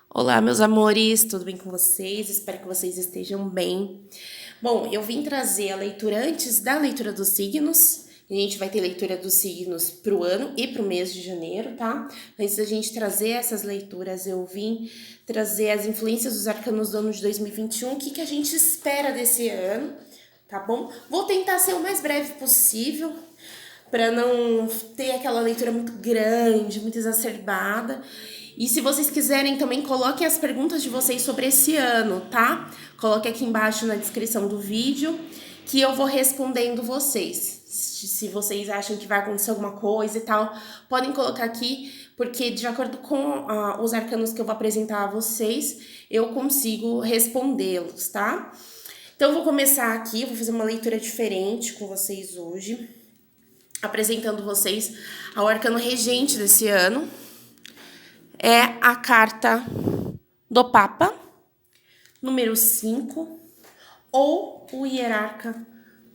Olá, meus amores, tudo bem com vocês? Espero que vocês estejam bem. Bom, eu vim trazer a leitura antes da leitura dos signos. A gente vai ter leitura dos signos para o ano e para o mês de janeiro, tá? Antes da gente trazer essas leituras, eu vim trazer as influências dos arcanos do ano de 2021, o que a gente espera desse ano, tá bom? Vou tentar ser o mais breve possível, para não ter aquela leitura muito grande, muito exacerbada. E se vocês quiserem também, coloquem as perguntas de vocês sobre esse ano, tá? Coloque aqui embaixo na descrição do vídeo que eu vou respondendo vocês. Se vocês acham que vai acontecer alguma coisa e tal, podem colocar aqui, porque de acordo com os arcanos que eu vou apresentar a vocês, eu consigo respondê-los, tá? Então eu vou começar aqui, vou fazer uma leitura diferente com vocês hoje, apresentando vocês ao arcano regente desse ano. É a carta do Papa, número 5, ou o hierarca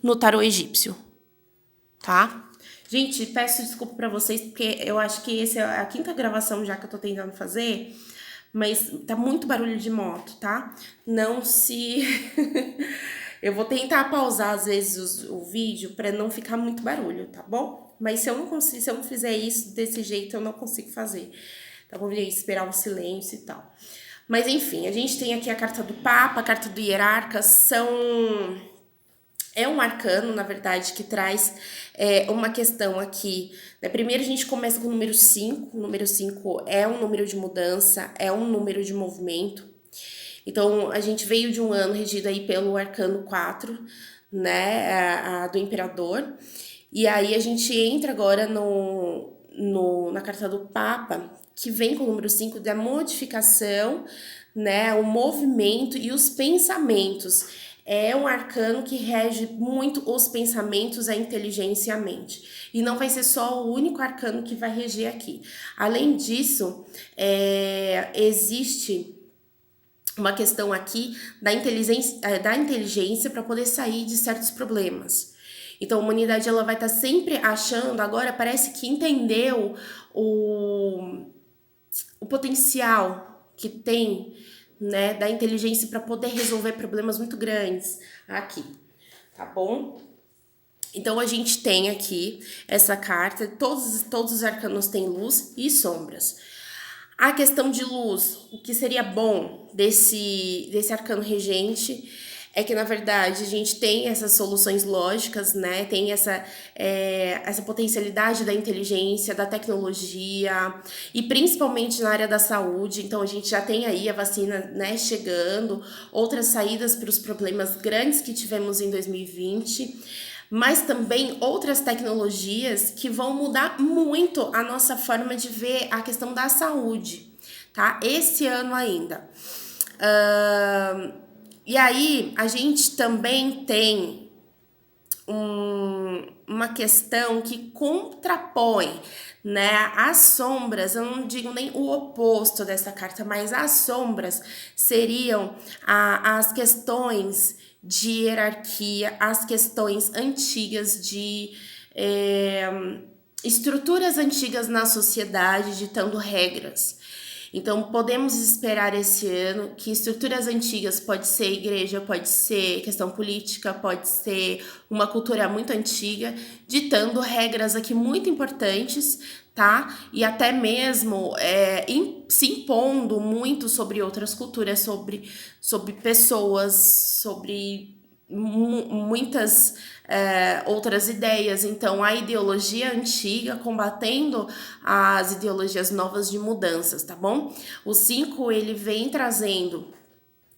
no tarô egípcio, tá? Gente, peço desculpa pra vocês, porque eu acho que essa é a quinta gravação já que eu tô tentando fazer, mas tá muito barulho de moto, tá? Não se... Eu vou tentar pausar às vezes o vídeo pra não ficar muito barulho, tá bom? Mas se eu não fizer isso desse jeito, eu não consigo fazer. Então, vou esperar um silêncio e tal. Mas, enfim, a gente tem aqui a carta do Papa, a carta do Hierarca, é um arcano, na verdade, que traz uma questão aqui. Né? Primeiro, a gente começa com o número 5. O número 5 é um número de mudança, é um número de movimento. Então, a gente veio de um ano regido aí pelo arcano 4, né, do Imperador. E aí, a gente entra agora na carta do Papa, que vem com o número 5 da modificação, né, o movimento e os pensamentos. É um arcano que rege muito os pensamentos, a inteligência e a mente. E não vai ser só o único arcano que vai reger aqui. Além disso, existe uma questão aqui da inteligência para poder sair de certos problemas. Então, a humanidade ela vai estar sempre achando, agora parece que entendeu o potencial que tem, né, da inteligência para poder resolver problemas muito grandes aqui, tá bom? Então, a gente tem aqui essa carta, todos os arcanos têm luz e sombras. A questão de luz, o que seria bom desse arcano regente é que, na verdade, a gente tem essas soluções lógicas, né? Tem essa potencialidade da inteligência, da tecnologia, e principalmente na área da saúde. Então, a gente já tem aí a vacina, né, chegando, outras saídas para os problemas grandes que tivemos em 2020, mas também outras tecnologias que vão mudar muito a nossa forma de ver a questão da saúde, tá? Esse ano ainda. E aí, a gente também tem uma questão que contrapõe, né, as sombras, eu não digo nem o oposto dessa carta, mas as sombras seriam as questões de hierarquia, as questões antigas de estruturas antigas na sociedade ditando regras. Então, podemos esperar esse ano que estruturas antigas, pode ser igreja, pode ser questão política, pode ser uma cultura muito antiga, ditando regras aqui muito importantes, tá? E até mesmo se impondo muito sobre outras culturas, sobre pessoas, sobre muitas outras ideias. Então, a ideologia antiga combatendo as ideologias novas de mudanças, tá bom? O 5, ele vem trazendo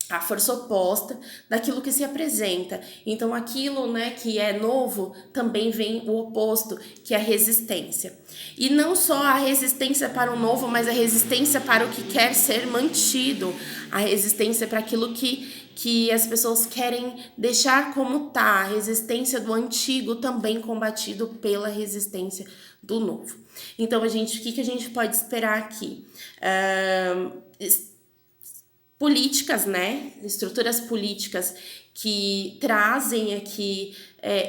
a força oposta daquilo que se apresenta. Então, aquilo, né, que é novo, também vem o oposto, que é a resistência. E não só a resistência para o novo, mas a resistência para o que quer ser mantido, a resistência para aquilo que as pessoas querem deixar como tá, a resistência do antigo também combatido pela resistência do novo. Então, o que a gente pode esperar aqui? Políticas, né? Estruturas políticas que trazem aqui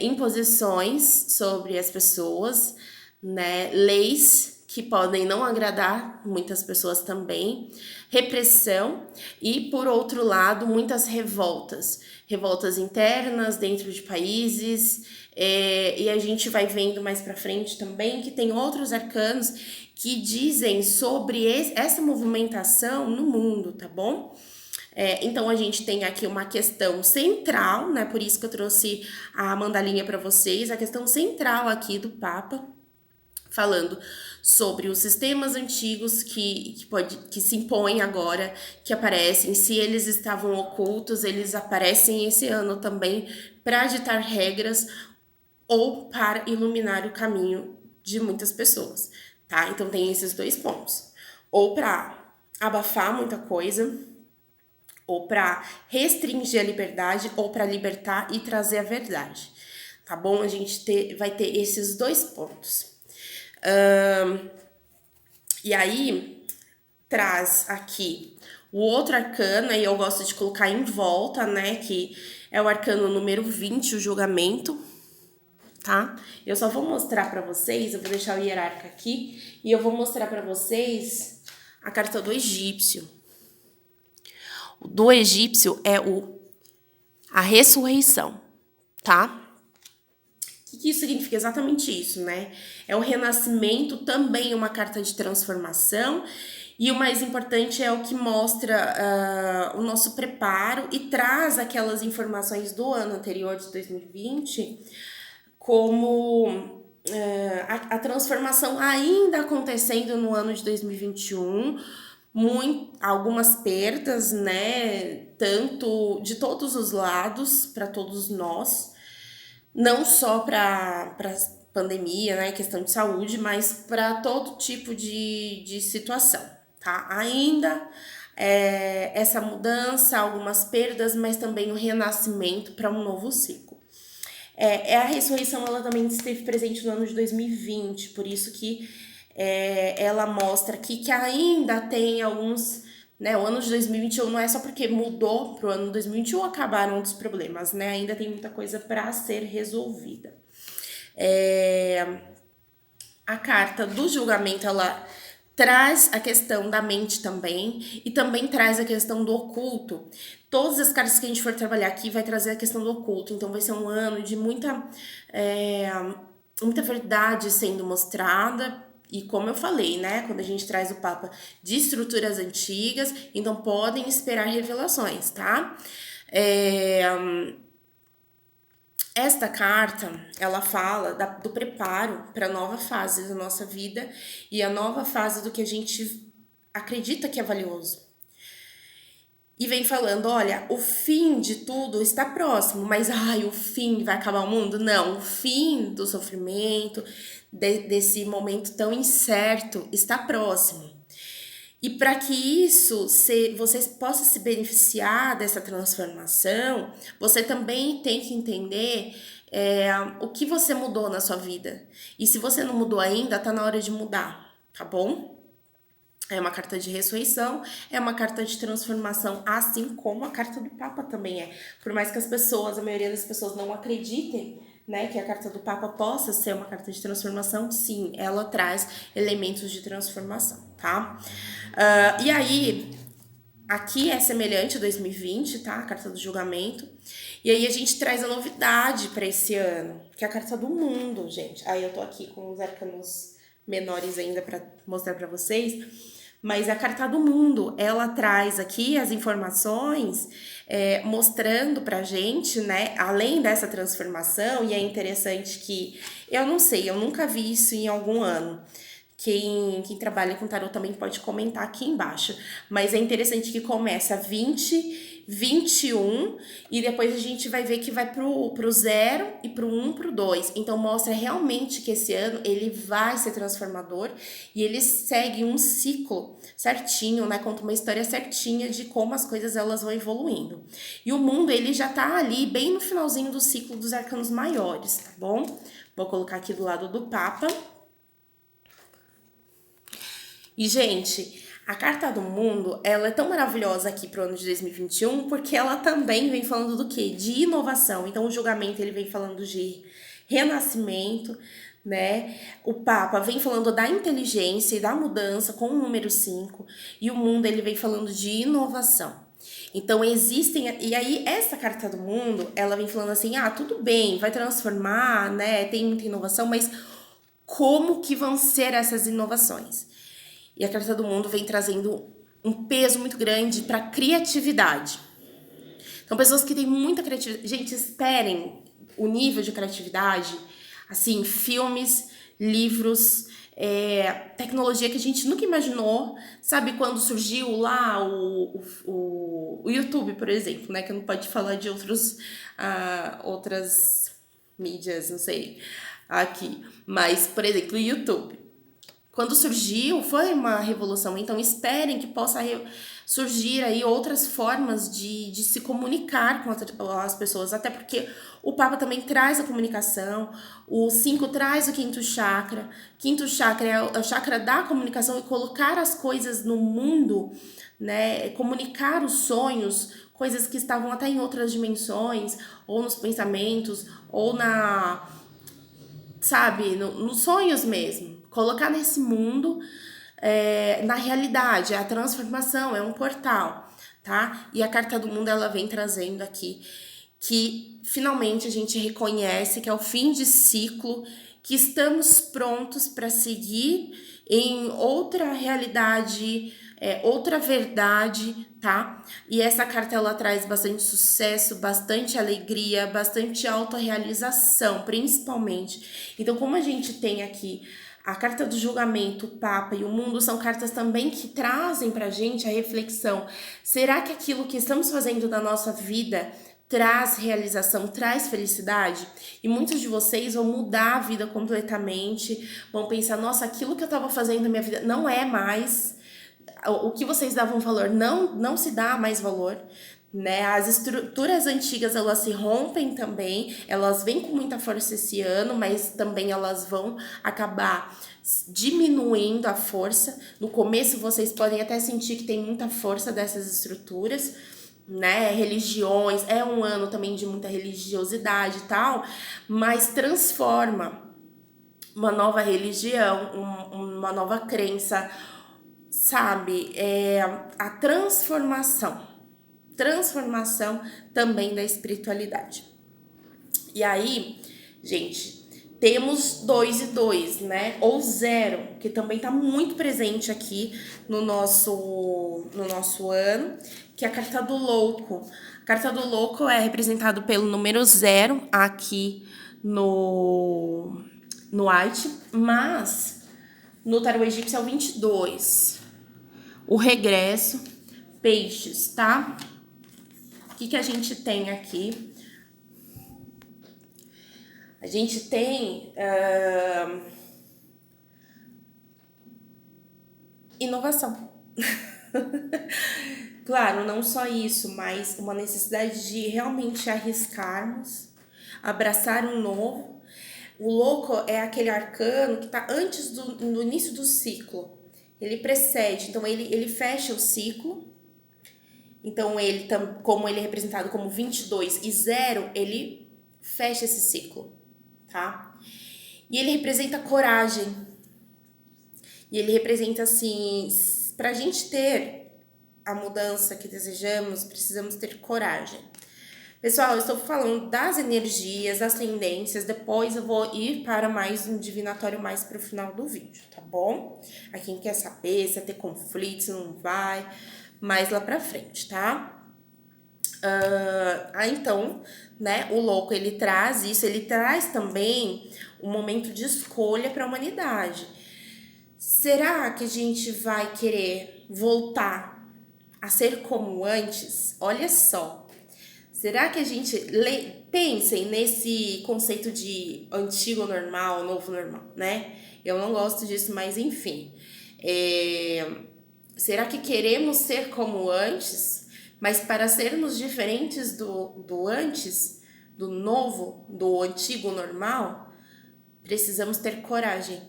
imposições sobre as pessoas, né? Leis que podem não agradar muitas pessoas também, repressão e, por outro lado, muitas revoltas. Revoltas internas dentro de países, e a gente vai vendo mais pra frente também que tem outros arcanos que dizem sobre essa movimentação no mundo, tá bom? Então a gente tem aqui uma questão central, né? Por isso que eu trouxe a mandalinha para vocês, a questão central aqui do Papa, falando sobre os sistemas antigos que se impõem agora, que aparecem, se eles estavam ocultos, eles aparecem esse ano também para ditar regras ou para iluminar o caminho de muitas pessoas, tá? Então tem esses dois pontos. Ou para abafar muita coisa, ou para restringir a liberdade, ou para libertar e trazer a verdade, tá bom? A gente vai ter esses dois pontos. E aí, traz aqui o outro arcano, e eu gosto de colocar em volta, né, que é o arcano número 20, o julgamento, tá? Eu só vou mostrar pra vocês, eu vou deixar o hierarca aqui, e eu vou mostrar pra vocês a carta do egípcio. O do egípcio é a ressurreição, tá? O que isso significa? Exatamente isso, né? É o renascimento, também uma carta de transformação, e o mais importante é o que mostra o nosso preparo e traz aquelas informações do ano anterior, de 2020, como a transformação ainda acontecendo no ano de 2021, algumas perdas, né? Tanto de todos os lados, para todos nós, não só para pandemia, né, questão de saúde, mas para todo tipo de situação, tá? Ainda essa mudança, algumas perdas, mas também o renascimento para um novo ciclo. A ressurreição, ela também esteve presente no ano de 2020, por isso que ela mostra aqui que ainda tem alguns, né, o ano de 2021 não é só porque mudou pro ano de 2021 acabaram os problemas, né, ainda tem muita coisa para ser resolvida. A carta do julgamento, ela traz a questão da mente também, e também traz a questão do oculto. Todas as cartas que a gente for trabalhar aqui vai trazer a questão do oculto, então vai ser um ano de muita verdade sendo mostrada. E como eu falei, né, quando a gente traz o Papa de estruturas antigas, então podem esperar revelações, tá? Esta carta, ela fala do preparo para a nova fase da nossa vida e a nova fase do que a gente acredita que é valioso. E vem falando, olha, o fim de tudo está próximo, mas o fim vai acabar o mundo? Não, o fim do sofrimento, desse momento tão incerto, está próximo. E para que isso, você possa se beneficiar dessa transformação, você também tem que entender o que você mudou na sua vida. E se você não mudou ainda, tá na hora de mudar, tá bom? É uma carta de ressurreição, é uma carta de transformação, assim como a carta do Papa também é. Por mais que a maioria das pessoas não acreditem, né, que a carta do Papa possa ser uma carta de transformação, sim, ela traz elementos de transformação, tá? E aí, aqui é semelhante a 2020, tá? A carta do julgamento. E aí a gente traz a novidade para esse ano, que é a carta do mundo, gente. Aí eu tô aqui com os arcanos menores ainda para mostrar para vocês. Mas a carta do mundo, ela traz aqui as informações mostrando pra gente, né, além dessa transformação, e é interessante que, eu não sei, eu nunca vi isso em algum ano. Quem trabalha com tarot também pode comentar aqui embaixo. Mas é interessante que começa 20, 21 e depois a gente vai ver que vai pro 0 e pro 1, pro 2. Então mostra realmente que esse ano ele vai ser transformador e ele segue um ciclo certinho, né? Conta uma história certinha de como as coisas elas vão evoluindo. E o mundo ele já tá ali bem no finalzinho do ciclo dos arcanos maiores, tá bom? Vou colocar aqui do lado do Papa. E, gente, a carta do mundo, ela é tão maravilhosa aqui pro ano de 2021, porque ela também vem falando do quê? De inovação. Então, o julgamento, ele vem falando de renascimento, né? O Papa vem falando da inteligência e da mudança com o número 5 e o mundo ele vem falando de inovação. Então existem, e aí essa carta do mundo, ela vem falando assim: "Ah, tudo bem, vai transformar, né? Tem muita inovação, mas como que vão ser essas inovações?" E a carta do mundo vem trazendo um peso muito grande para criatividade. Então, pessoas que têm muita criatividade. Gente, esperem o nível de criatividade. Assim, filmes, livros, tecnologia que a gente nunca imaginou. Sabe quando surgiu lá o YouTube, por exemplo, né? Que não pode falar de outras mídias, não sei, aqui. Mas, por exemplo, o YouTube. Quando surgiu, foi uma revolução. Então, esperem que possa surgir aí outras formas de se comunicar com as pessoas. Até porque o Papa também traz a comunicação. O 5 traz o quinto chakra. Quinto chakra é o chakra da comunicação e colocar as coisas no mundo, né? Comunicar os sonhos, coisas que estavam até em outras dimensões, ou nos pensamentos, ou sabe, nos sonhos mesmo. Colocar nesse mundo, na realidade, a transformação, é um portal, tá? E a carta do mundo, ela vem trazendo aqui que finalmente a gente reconhece que é o fim de ciclo, que estamos prontos para seguir em outra realidade, outra verdade, tá? E essa carta ela traz bastante sucesso, bastante alegria, bastante autorrealização, principalmente. Então, como a gente tem aqui a carta do julgamento, o Papa e o mundo, são cartas também que trazem pra gente a reflexão. Será que aquilo que estamos fazendo na nossa vida traz realização, traz felicidade? E muitos de vocês vão mudar a vida completamente, vão pensar: nossa, aquilo que eu estava fazendo na minha vida não é mais, o que vocês davam valor não se dá mais valor, né? As estruturas antigas, elas se rompem também, elas vêm com muita força esse ano, mas também elas vão acabar diminuindo a força. No começo vocês podem até sentir que tem muita força dessas estruturas, né? Religiões, é um ano também de muita religiosidade e tal, mas transforma uma nova religião, uma nova crença, sabe? A transformação também da espiritualidade. E aí, gente, temos 2 e 2, né? Ou 0, que também tá muito presente aqui no nosso ano, que é a carta do louco. A carta do louco é representado pelo número 0 aqui no White, mas no tarô egípcio é o 22. O regresso, peixes, tá? O que a gente tem aqui? A gente tem inovação. Claro, não só isso, mas uma necessidade de realmente arriscarmos, abraçar um novo. O louco é aquele arcano que está antes do início do ciclo. Ele precede, então ele fecha o ciclo. Então, como ele é representado como 22 e 0, ele fecha esse ciclo, tá? E ele representa coragem. E ele representa, assim, pra gente ter a mudança que desejamos, precisamos ter coragem. Pessoal, eu estou falando das energias, das tendências, depois eu vou ir para mais um divinatório mais para o final do vídeo, tá bom? A quem quer saber se vai ter conflito, se não vai, mais lá pra frente, tá? Então, né, o louco, ele traz isso, ele traz também um momento de escolha para a humanidade. Será que a gente vai querer voltar a ser como antes? Olha só. Será que a gente pensem nesse conceito de antigo normal, novo normal, né? Eu não gosto disso, mas enfim. Será que queremos ser como antes? Mas para sermos diferentes do antes, do novo, do antigo normal, precisamos ter coragem.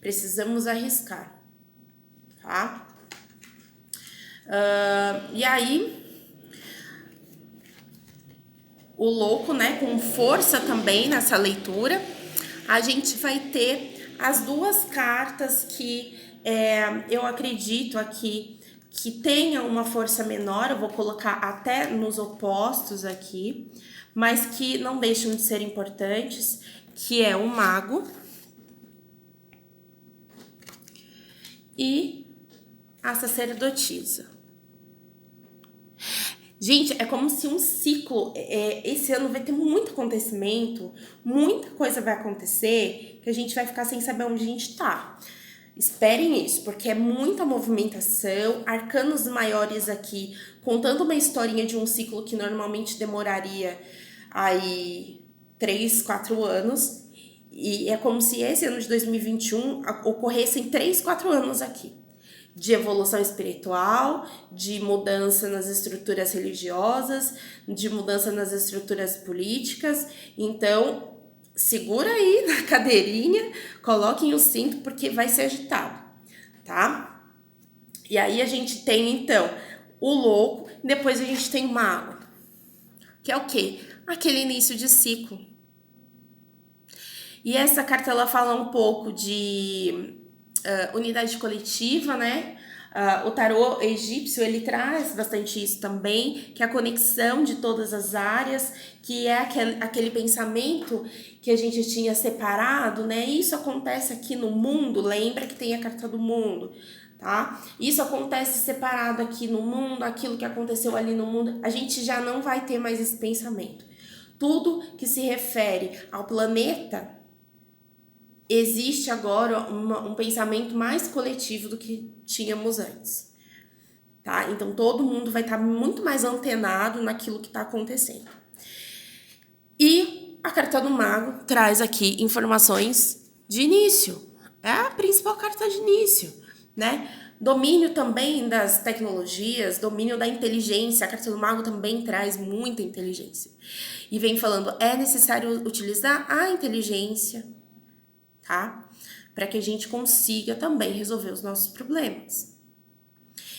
Precisamos arriscar, tá? E aí, o louco, né, com força também nessa leitura. a gente vai ter as duas cartas que eu acredito aqui que tenha uma força menor, eu vou colocar até nos opostos aqui, mas que não deixam de ser importantes, que é o mago e a sacerdotisa. Gente, é como se um ciclo, esse ano vai ter muito acontecimento, muita coisa vai acontecer, que a gente vai ficar sem saber onde a gente tá. Esperem isso, porque é muita movimentação, arcanos maiores aqui, contando uma historinha de um ciclo que normalmente demoraria aí 3, 4 anos, e é como se esse ano de 2021 ocorressem 3, 4 anos aqui de evolução espiritual, de mudança nas estruturas religiosas, de mudança nas estruturas políticas. Então, segura aí na cadeirinha, coloquem o cinto porque vai ser agitado, tá? E aí a gente tem então o louco, depois a gente tem o mago, que é o quê? Aquele início de ciclo. E essa carta ela fala um pouco de unidade coletiva, né? O tarô egípcio ele traz bastante isso também, que é a conexão de todas as áreas, que é aquele pensamento que a gente tinha separado, né? Isso acontece aqui no mundo, lembra que tem a carta do mundo, tá? Isso acontece separado aqui no mundo, aquilo que aconteceu ali no mundo, a gente já não vai ter mais esse pensamento. Tudo que se refere ao planeta existe agora um pensamento mais coletivo do que tínhamos antes, tá? Então todo mundo vai estar muito mais antenado naquilo que está acontecendo. E a carta do mago traz aqui informações de início, é a principal carta de início, né? Domínio também das tecnologias, domínio da inteligência. A carta do mago também traz muita inteligência. E vem falando, é necessário utilizar a inteligência, tá? Para que a gente consiga também resolver os nossos problemas.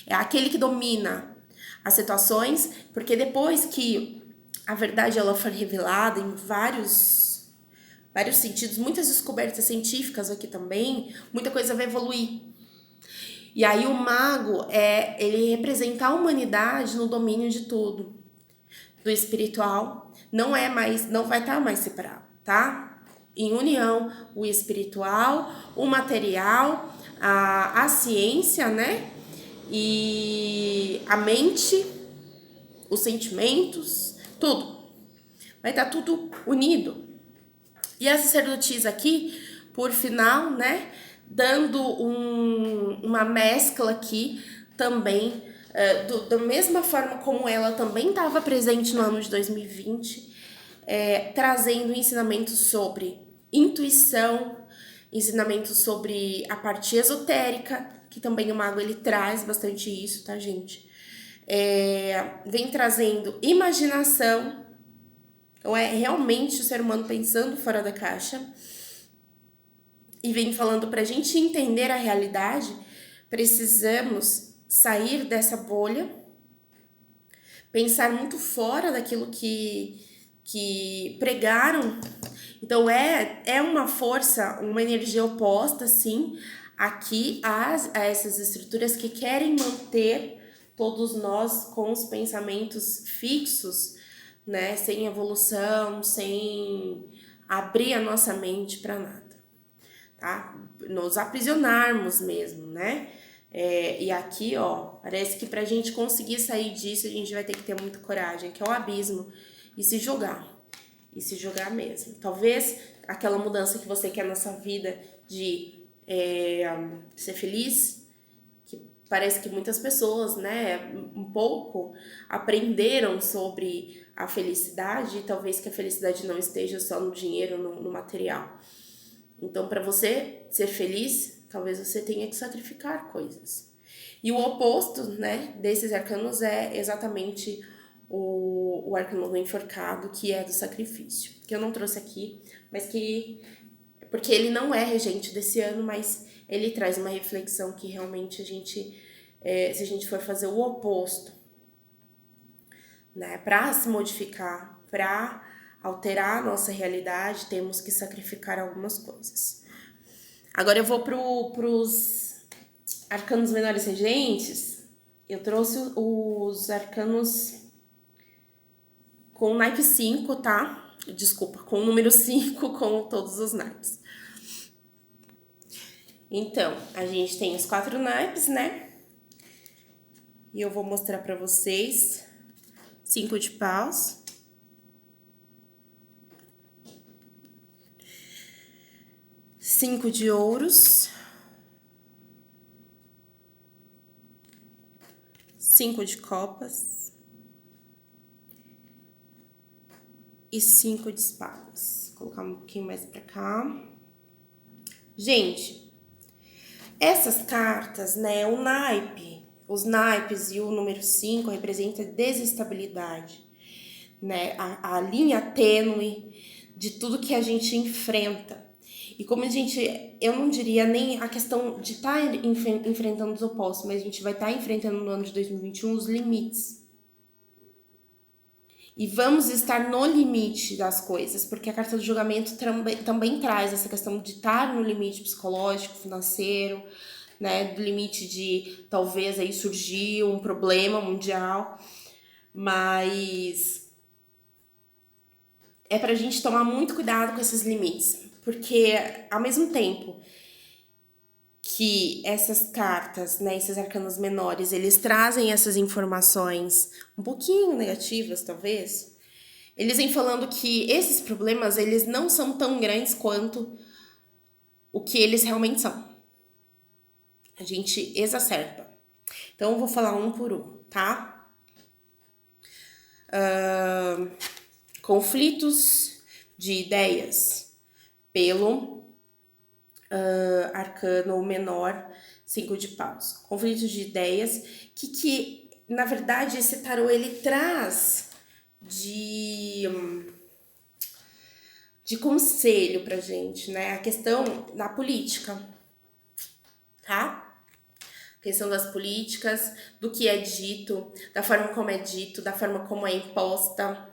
É aquele que domina as situações, porque depois que a verdade ela for revelada em vários sentidos, muitas descobertas científicas aqui também, muita coisa vai evoluir. E aí o mago ele representa a humanidade no domínio de tudo. Do espiritual, não vai estar mais separado, tá? Em união, o espiritual, o material, a ciência, né? E a mente, os sentimentos, tudo. Vai estar tudo unido. E a sacerdotisa aqui, por final, né? Dando uma mescla aqui também, da mesma forma como ela também estava presente no ano de 2020, trazendo ensinamentos sobre intuição, ensinamentos sobre a parte esotérica, que também o mago ele traz bastante isso, tá, gente? Vem trazendo imaginação, então é realmente o ser humano pensando fora da caixa, e vem falando pra gente entender a realidade, precisamos sair dessa bolha, pensar muito fora daquilo que pregaram. Então é uma força, uma energia oposta, sim, aqui a essas estruturas que querem manter todos nós com os pensamentos fixos, né, sem evolução, sem abrir a nossa mente para nada, tá? Nos aprisionarmos mesmo, né? E aqui, ó, parece que pra gente conseguir sair disso, a gente vai ter que ter muita coragem, que é o abismo, e se jogar. E se jogar mesmo. Talvez aquela mudança que você quer na sua vida de ser feliz, que parece que muitas pessoas, né, um pouco aprenderam sobre a felicidade, e talvez que a felicidade não esteja só no dinheiro, no material. Então, para você ser feliz, talvez você tenha que sacrificar coisas. E o oposto, né, desses arcanos é exatamente o arcano do enforcado, que é do sacrifício. Que eu não trouxe aqui, mas que... porque ele não é regente desse ano, mas ele traz uma reflexão que realmente a gente... se a gente for fazer o oposto, né, para se modificar, para alterar a nossa realidade, temos que sacrificar algumas coisas. Agora eu vou pros arcanos menores regentes. Eu trouxe os arcanos com o naipe 5, tá? Desculpa, com o número 5, com todos os naipes. Então, a gente tem os 4 naipes, né? E eu vou mostrar pra vocês. 5 de paus. 5 de ouros. 5 de copas. E 5 de espadas. Vou colocar um pouquinho mais pra cá. Gente, essas cartas, né, o naipe, os naipes e o número 5 representa desestabilidade, né, a linha tênue de tudo que a gente enfrenta. E como a gente, eu não diria nem a questão de estar enfrentando os opostos, mas a gente vai estar enfrentando no ano de 2021 os limites. E vamos estar no limite das coisas, porque a carta do julgamento também traz essa questão de estar no limite psicológico, financeiro, né? Do limite de talvez aí surgir um problema mundial. Mas é pra gente tomar muito cuidado com esses limites, porque ao mesmo tempo que essas cartas, né, esses arcanos menores, eles trazem essas informações um pouquinho negativas, talvez. Eles vêm falando que esses problemas, eles não são tão grandes quanto o que eles realmente são. A gente exacerba. Então, eu vou falar um por um, tá? Conflitos de ideias pelo arcano menor 5 de paus. Conflitos de ideias que na verdade, esse tarô, ele traz de conselho pra gente, né? A questão da política, tá? A questão das políticas, do que é dito, da forma como é dito, da forma como é imposta,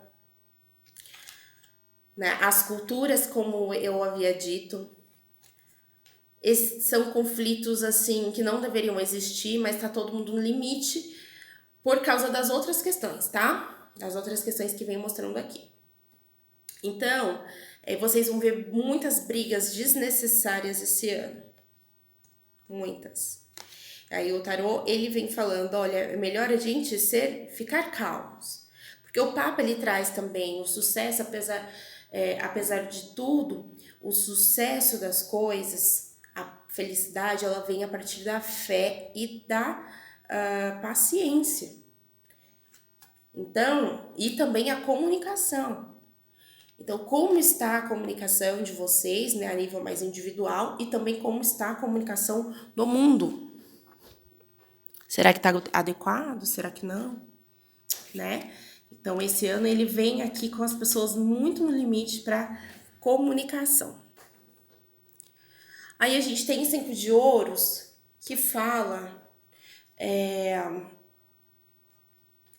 né? As culturas, como eu havia dito. Esses são conflitos, assim, que não deveriam existir, mas tá todo mundo no limite por causa das outras questões, tá? Das outras questões que vem mostrando aqui. Então, vocês vão ver muitas brigas desnecessárias esse ano. Muitas. Aí o tarô, ele vem falando, olha, é melhor a gente ficar calmos. Porque o Papa, ele traz também o sucesso, apesar de tudo, o sucesso das coisas, a felicidade, ela vem a partir da fé e da paciência. Então, e também a comunicação. Então, como está a comunicação de vocês, né, a nível mais individual, e também como está a comunicação do mundo. Será que está adequado? Será que não? Né? Então, esse ano ele vem aqui com as pessoas muito no limite para comunicação. Aí a gente tem 5 de ouros que fala...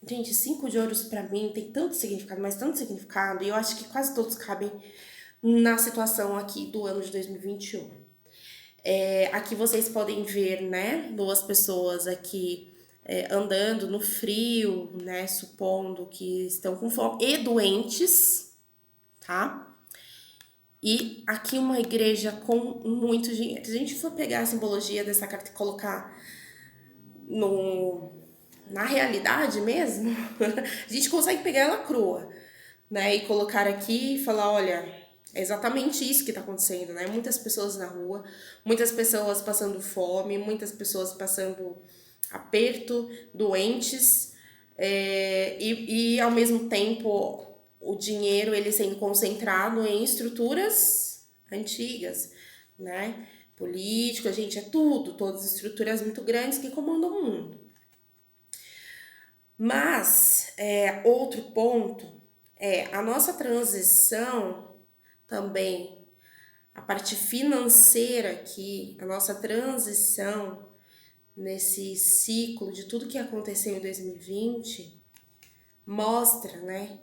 Gente, 5 de ouros para mim tem tanto significado, mas tanto significado, e eu acho que quase todos cabem na situação aqui do ano de 2021. Aqui vocês podem ver, né, 2 pessoas aqui andando no frio, né, supondo que estão com fome e doentes, tá? E aqui uma igreja com muito dinheiro. Se a gente for pegar a simbologia dessa carta e colocar na realidade mesmo, a gente consegue pegar ela crua, né? E colocar aqui e falar, olha, é exatamente isso que tá acontecendo, né? Muitas pessoas na rua, muitas pessoas passando fome, muitas pessoas passando aperto, doentes, e ao mesmo tempo o dinheiro ele sendo concentrado em estruturas antigas, né? Política, gente, é tudo, todas as estruturas muito grandes que comandam o mundo. Mas, outro ponto a nossa transição também, a parte financeira aqui, a nossa transição nesse ciclo de tudo que aconteceu em 2020, mostra, né,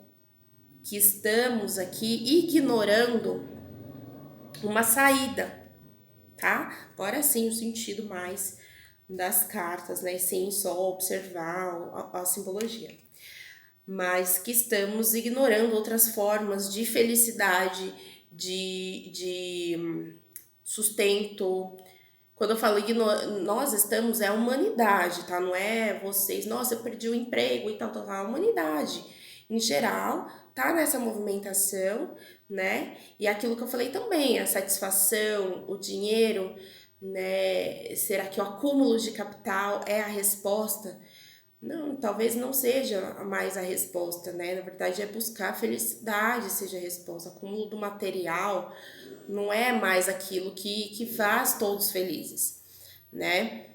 que estamos aqui ignorando uma saída, tá? Agora sim o sentido mais das cartas, né? Sem só observar a simbologia. Mas que estamos ignorando outras formas de felicidade, de sustento. Quando eu falo nós estamos, é a humanidade, tá? Não é vocês, nossa, eu perdi o emprego e tal, tal, tal. A humanidade, em geral, tá nessa movimentação, né? E aquilo que eu falei também, a satisfação, o dinheiro, né? Será que o acúmulo de capital é a resposta? Não, talvez não seja mais a resposta, né? Na verdade, é buscar a felicidade seja a resposta. O acúmulo do material não é mais aquilo que faz todos felizes, né?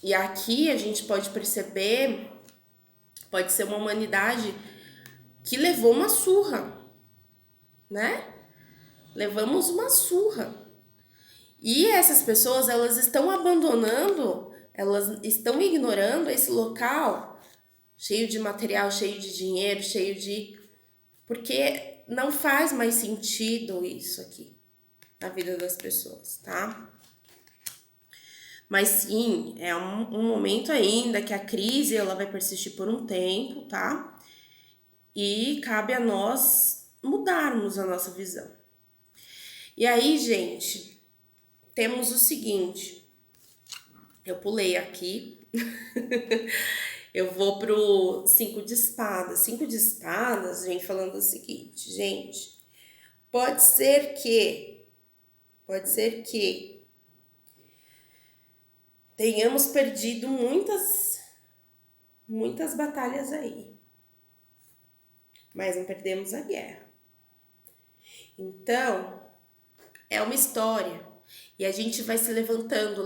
E aqui a gente pode perceber, pode ser uma humanidade que levou uma surra, né? Levamos uma surra. E essas pessoas, elas estão abandonando, elas estão ignorando esse local cheio de material, cheio de dinheiro, cheio de... Porque não faz mais sentido isso aqui na vida das pessoas, tá? Mas sim, é um momento ainda que a crise ela vai persistir por um tempo, tá? E cabe a nós mudarmos a nossa visão. E aí, gente, temos o seguinte, eu pulei aqui, eu vou pro 5 de espadas. 5 de espadas vem falando o seguinte, gente, pode ser que tenhamos perdido muitas batalhas aí, mas não perdemos a guerra. Então, é uma história. E a gente vai se levantando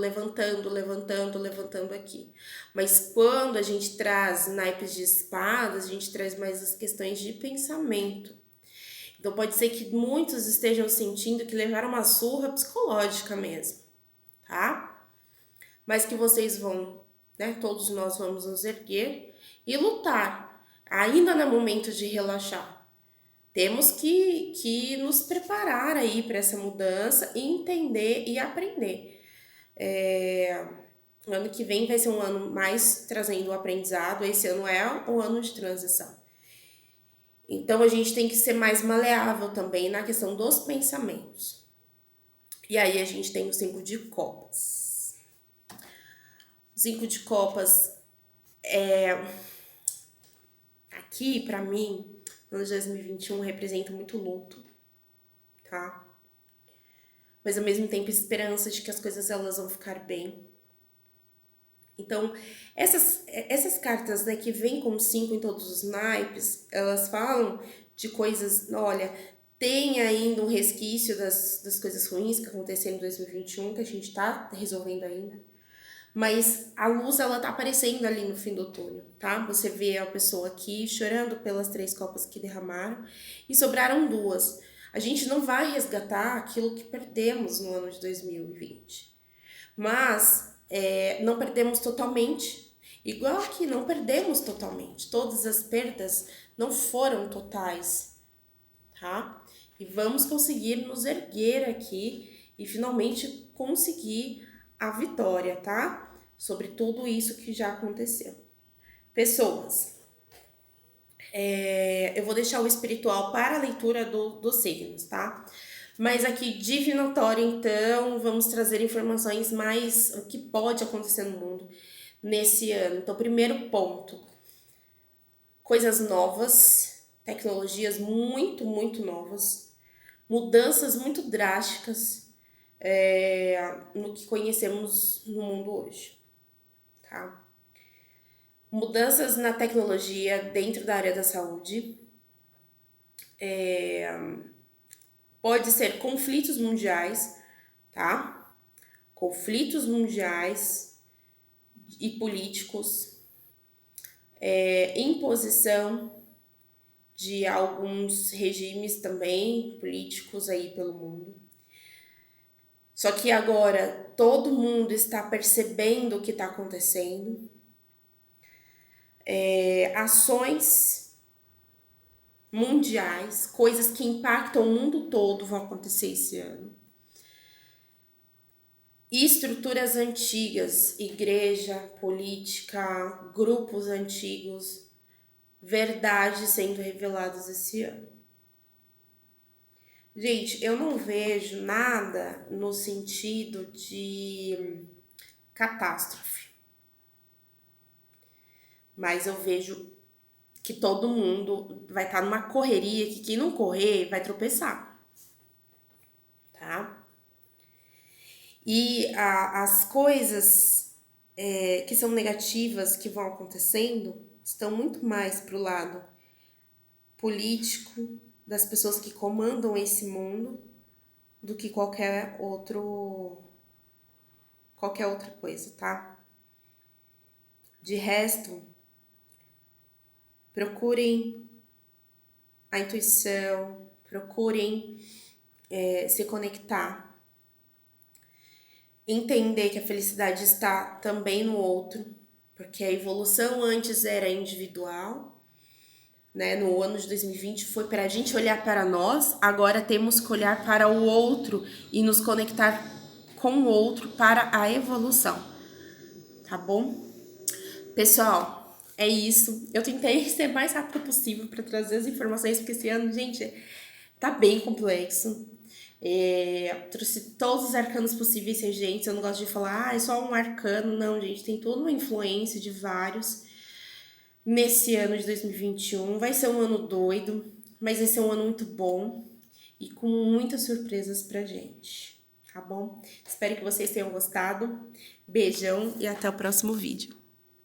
aqui. Mas quando a gente traz naipes de espadas, a gente traz mais as questões de pensamento. Então pode ser que muitos estejam sentindo que levaram uma surra psicológica mesmo, tá? Mas que vocês vão, né? Todos nós vamos nos erguer e lutar. Ainda não é momento de relaxar. Temos que nos preparar aí para essa mudança e entender e aprender. O ano que vem vai ser um ano mais trazendo o aprendizado, esse ano é o ano de transição. Então a gente tem que ser mais maleável também na questão dos pensamentos. E aí a gente tem o 5 de copas. O 5 de copas aqui para mim, no ano de 2021 representa muito luto, tá? Mas ao mesmo tempo esperança de que as coisas elas vão ficar bem. Então, essas cartas, né, que vêm com 5 em todos os naipes, elas falam de coisas, olha, tem ainda um resquício das coisas ruins que aconteceram em 2021, que a gente tá resolvendo ainda. Mas a luz, ela tá aparecendo ali no fim do túnel, tá? Você vê a pessoa aqui chorando pelas 3 copas que derramaram e sobraram 2. A gente não vai resgatar aquilo que perdemos no ano de 2020. Mas não perdemos totalmente. Igual que não perdemos totalmente. Todas as perdas não foram totais, tá? E vamos conseguir nos erguer aqui e finalmente conseguir a vitória, tá? Sobre tudo isso que já aconteceu. Pessoas, eu vou deixar o espiritual para a leitura dos signos, tá? Mas aqui, divinatório, então, vamos trazer informações mais o que pode acontecer no mundo nesse ano. Então, primeiro ponto, coisas novas, tecnologias muito novas, mudanças muito drásticas no que conhecemos no mundo hoje, tá? Mudanças na tecnologia dentro da área da saúde, pode ser conflitos mundiais, tá? Conflitos mundiais e políticos, imposição de alguns regimes também políticos aí pelo mundo. Só que agora todo mundo está percebendo o que está acontecendo. Ações mundiais, coisas que impactam o mundo todo vão acontecer esse ano. E estruturas antigas, igreja, política, grupos antigos, verdades sendo reveladas esse ano. Gente, eu não vejo nada no sentido de catástrofe, mas eu vejo que todo mundo vai estar numa correria que quem não correr vai tropeçar, tá? E as coisas que são negativas que vão acontecendo estão muito mais pro lado político das pessoas que comandam esse mundo do que qualquer outra coisa, tá? De resto, procurem a intuição, procurem se conectar, entender que a felicidade está também no outro, porque a evolução antes era individual, né? No ano de 2020 foi para a gente olhar para nós, agora temos que olhar para o outro e nos conectar com o outro para a evolução, tá bom? Pessoal, é isso. Eu tentei ser o mais rápido possível para trazer as informações, porque esse ano, gente, tá bem complexo. Trouxe todos os arcanos possíveis e regentes. Eu não gosto de falar, é só um arcano. Não, gente, tem toda uma influência de vários nesse ano de 2021. Vai ser um ano doido, mas vai ser um ano muito bom e com muitas surpresas pra gente, tá bom? Espero que vocês tenham gostado. Beijão e até o próximo vídeo.